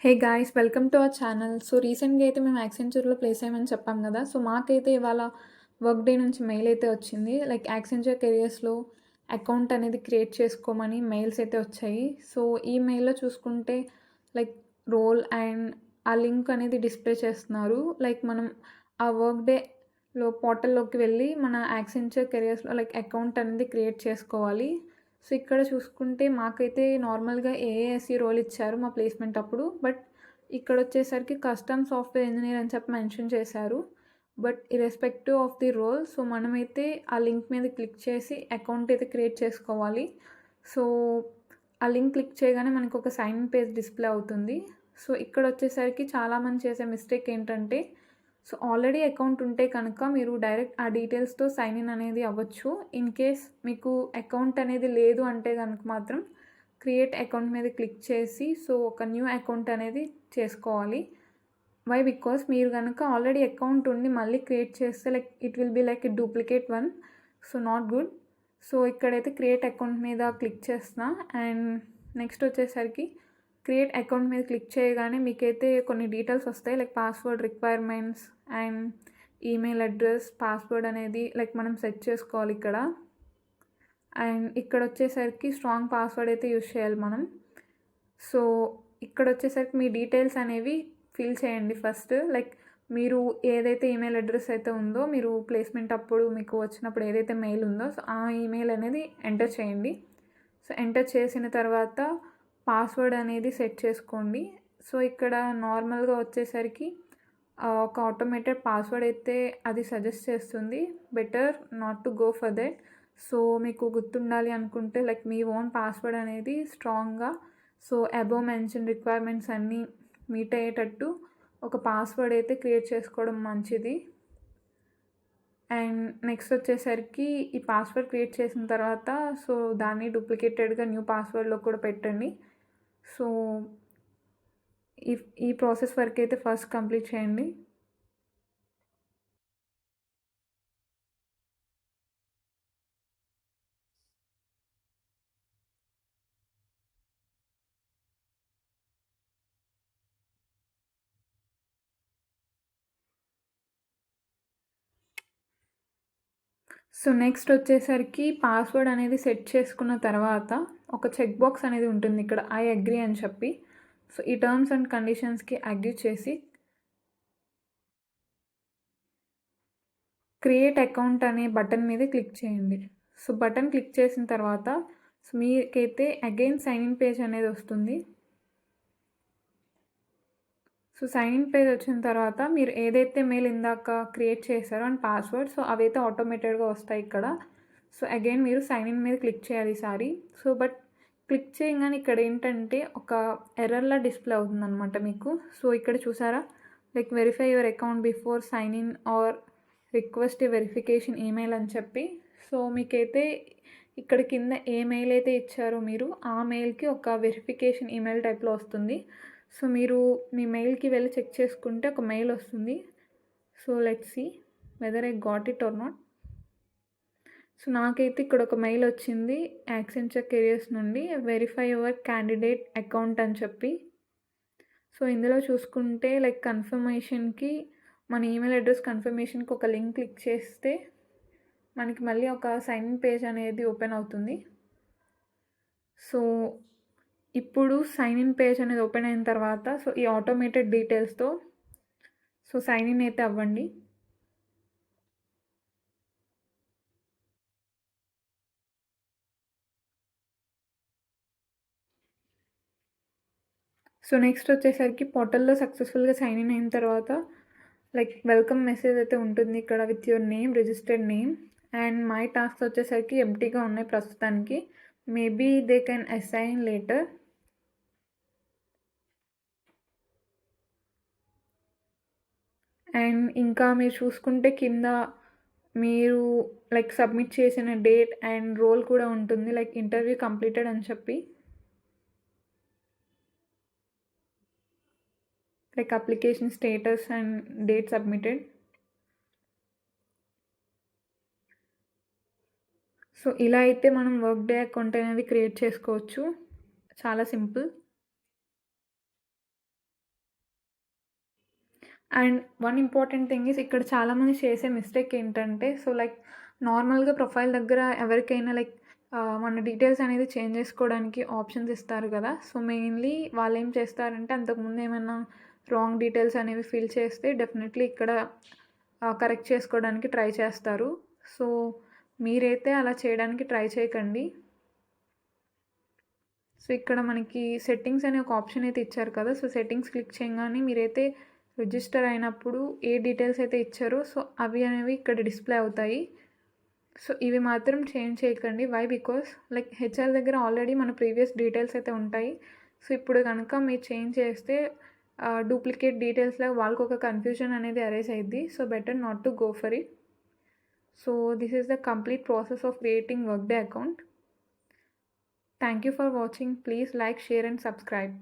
Hey guys! Welcome to our channel. So, రీసెంట్‌గా అయితే మేము యాక్సెంచర్‌లో ప్లేస్ అయ్యామని చెప్పాం గదా! సో, మాకైతే ఇవాళ వర్క్ డే నుంచి మెయిల్ అయితే వచ్చింది. లైక్ యాక్సెంచర్ కెరియర్స్‌లో అకౌంట్ అనేది క్రియేట్ చేసుకోమని మెయిల్స్ అయితే వచ్చాయి. సో, ఈ మెయిల్‌లో చూసుకుంటే లైక్ రోల్ అండ్ ఆ లింక్ అనేది డిస్‌ప్లే చేస్తున్నారు. లైక్ మనం ఆ వర్క్ డేలో పోర్టల్‌లోకి వెళ్ళి మన యాక్సెంచర్ కెరియర్స్‌లో లైక్ అకౌంట్ అనేది క్రియేట్ చేసుకోవాలి. సో, ఇక్కడ చూసుకుంటే మాకైతే నార్మల్‌గా ఏఏఎస్‌ఈ రోల్ ఇచ్చారు మా ప్లేస్‌మెంట్ అప్పుడు. బట్ ఇక్కడొచ్చేసరికి కస్టమ్ సాఫ్ట్‌వేర్ ఇంజినీర్ అని చెప్పి మెన్షన్ చేశారు. But irrespective of the role so, మనమైతే ఆ లింక్ మీద క్లిక్ చేసి అకౌంట్ అయితే క్రియేట్ చేసుకోవాలి. సో, ఆ లింక్ క్లిక్ చేయగానే మనకొక సైన్ ఇన్ పేజ్ డిస్‌ప్లే అవుతుంది. సో, ఇక్కడొచ్చేసరికి చాలామంది చేసే మిస్టేక్ ఏంటంటే సో, ఆల్రెడీ అకౌంట్ ఉంటే కనుక మీరు డైరెక్ట్ ఆ డీటెయిల్స్‌తో సైన్ ఇన్ అనేది అవ్వచ్చు. ఇన్ కేస్ మీకు అకౌంట్ అనేది లేదు అంటే గనుక మాత్రం క్రియేట్ అకౌంట్ మీద క్లిక్ చేసి సో, ఒక న్యూ అకౌంట్ అనేది చేసుకోవాలి. వై? బికాస్ మీరు గనక ఆల్రెడీ అకౌంట్ ఉండి మళ్ళీ క్రియేట్ చేస్తే like it will be like a duplicate one. So, not good. So, ఇక్కడైతే క్రియేట్ అకౌంట్ మీద క్లిక్ చేస్తున్నా. అండ్ నెక్స్ట్ వచ్చేసరికి క్రియేట్ అకౌంట్ మీద క్లిక్ చేయగానే మీకైతే కొన్ని డీటెయిల్స్ వస్తాయి. Like password requirements and email address, password అనేది లైక్ మనం సెట్ చేసుకోవాలి ఇక్కడ. అండ్ ఇక్కడొచ్చేసరికి స్ట్రాంగ్ పాస్వర్డ్ అయితే యూజ్ చేయాలి మనం. సో, ఇక్కడొచ్చేసరికి మీ డీటెయిల్స్ అనేవి ఫిల్ చేయండి ఫస్ట్. లైక్ మీరు ఏదైతే ఈమెయిల్ అడ్రస్ అయితే ఉందో, మీరు ప్లేస్‌మెంట్ అప్పుడు మీకు వచ్చినప్పుడు ఏదైతే మెయిల్ ఉందో, సో, ఆ ఈమెయిల్ అనేది ఎంటర్ చేయండి. సో, ఎంటర్ చేసిన తర్వాత పాస్వర్డ్ అనేది సెట్ చేసుకోండి. సో, ఇక్కడ నార్మల్‌గా వచ్చేసరికి ఒక ఆటోమేటెడ్ పాస్వర్డ్ అయితే అది సజెస్ట్ చేస్తుంది. Better not to go for that. So, మీకు గుర్తుండాలి అనుకుంటే లైక్ మీ ఓన్ పాస్వర్డ్ అనేది స్ట్రాంగ్‌గా సో, అబోవ్ మెన్షన్ రిక్వైర్మెంట్స్ అన్నీ మీట్ అయ్యేటట్టు ఒక పాస్వర్డ్ అయితే క్రియేట్ చేసుకోవడం మంచిది. అండ్ నెక్స్ట్ వచ్చేసరికి ఈ పాస్వర్డ్ క్రియేట్ చేసిన తర్వాత సో, దాన్ని డూప్లికేటెడ్‌గా న్యూ పాస్వర్డ్‌లో కూడా పెట్టండి. సో, ఈ ప్రాసెస్ వరకైతే ఫస్ట్ కంప్లీట్ చేయండి. సో, నెక్స్ట్ వచ్చేసరికి పాస్వర్డ్ అనేది సెట్ చేసుకున్న తర్వాత ఒక చెక్ బాక్స్ అనేది ఉంటుంది ఇక్కడ ఐ అగ్రీ అని చెప్పి. సో, ఈ టర్మ్స్ అండ్ కండిషన్స్‌కి అగ్రీ చేసి క్రియేట్ అకౌంట్ అనే బటన్ మీద క్లిక్ చేయండి. సో, బటన్ క్లిక్ చేసిన తర్వాత సో, మీకైతే అగైన్ సైన్ ఇన్ పేజ్ అనేది వస్తుంది. సో, సైన్ ఇన్ పేజ్ వచ్చిన తర్వాత మీరు ఏదైతే మెయిల్ ఇందాక క్రియేట్ చేశారో అండ్ పాస్వర్డ్ సో, అవైతే ఆటోమేటెడ్‌గా వస్తాయి ఇక్కడ. సో, అగైన్ మీరు సైన్ ఇన్ మీద క్లిక్ చేయాలి ఈసారి. సో, బట్ క్లిక్ చేయంగానే ఇక్కడ ఏంటంటే ఒక ఎర్రర్‌లా డిస్‌ప్లే అవుతుందనమాట మీకు. సో, ఇక్కడ చూసారా? Like verify your account before sign in or request a verification email అని చెప్పి. సో, మీకైతే ఇక్కడ కింద ఏ మెయిల్ అయితే ఇచ్చారో మీరు ఆ మెయిల్‌కి ఒక వెరిఫికేషన్ ఈమెయిల్ టైప్‌లో వస్తుంది. సో, మీరు మీ మెయిల్‌కి వెళ్ళి చెక్ చేసుకుంటే ఒక మెయిల్ వస్తుంది. So, let's see whether I got it or not. So, నాకైతే ఇక్కడ ఒక మెయిల్ వచ్చింది యాక్సెంచర్ కెరియర్స్ నుండి వెరిఫై యువర్ క్యాండిడేట్ అకౌంట్ అని చెప్పి. సో, ఇందులో చూసుకుంటే లైక్ కన్ఫర్మేషన్‌కి మన ఈమెయిల్ అడ్రస్ కన్ఫర్మేషన్‌కి ఒక లింక్ క్లిక్ చేస్తే మనకి మళ్ళీ ఒక సైన్ ఇన్ పేజ్ అనేది ఓపెన్ అవుతుంది. సో, ఇప్పుడు సైన్ ఇన్ పేజ్ అనేది ఓపెన్ అయిన తర్వాత సో, ఈ ఆటోమేటెడ్ డీటెయిల్స్‌తో సో, సైన్ ఇన్ అయితే అవ్వండి. సో, నెక్స్ట్ వచ్చేసరికి పోర్టల్‌లో సక్సెస్‌ఫుల్‌గా సైన్ ఇన్ అయిన తర్వాత లైక్ వెల్కమ్ మెసేజ్ అయితే ఉంటుంది ఇక్కడ with your name, registered name and my tasks వచ్చేసరికి ఎంప్టీగా ఉన్నాయి ప్రస్తుతానికి. Maybe they can assign later. And ఇంకా మీరు చూసుకుంటే కింద మీరు లైక్ సబ్మిట్ చేసిన డేట్ అండ్ రోల్ కూడా ఉంటుంది లైక్ ఇంటర్వ్యూ కంప్లీటెడ్ అని చెప్పి. Like application status and date submitted. So, ఇలా అయితే మనం వర్క్ డే అకౌంట్ అనేది క్రియేట్ చేసుకోవచ్చు. చాలా simple. And one important thing is ఇక్కడ చాలామంది చేసే మిస్టేక్ ఏంటంటే, సో లైక్ నార్మల్‌గా ప్రొఫైల్ దగ్గర ఎవరికైనా లైక్ మన డీటెయిల్స్ అనేది చేంజ్ చేసుకోవడానికి ఆప్షన్స్ ఇస్తారు కదా! సో మెయిన్‌లీ వాళ్ళేం చేస్తారంటే అంతకుముందు ఏమన్నా రాంగ్ డీటెయిల్స్ అనేవి ఫిల్ చేస్తే డెఫినెట్‌లీ ఇక్కడ కరెక్ట్ చేసుకోవడానికి ట్రై చేస్తారు. సో మీరైతే అలా చేయడానికి ట్రై చేయకండి. సో ఇక్కడ మనకి సెట్టింగ్స్ అనే ఒక ఆప్షన్ అయితే ఇచ్చారు కదా! సో సెట్టింగ్స్ క్లిక్ చేయంగానే మీరైతే రిజిస్టర్ అయినప్పుడు ఏ డీటెయిల్స్ అయితే ఇచ్చారో సో అవి అనేవి ఇక్కడ డిస్‌ప్లే అవుతాయి. సో ఇవి మాత్రం చేంజ్ చేయకండి. వై? బికాస్ లైక్ హెచ్ఆర్ దగ్గర ఆల్రెడీ మన ప్రీవియస్ డీటెయిల్స్ అయితే ఉంటాయి. సో ఇప్పుడు గనక మీరు చేంజ్ చేస్తే డూప్లికేట్ డీటెయిల్స్‌లాగా వాళ్ళకొక కన్‌ఫ్యూజన్ అనేది అరైజ్ అయిద్ది. So better not to go for it. So this is the complete process of creating workday account. Thank you for watching. Please like, share and subscribe.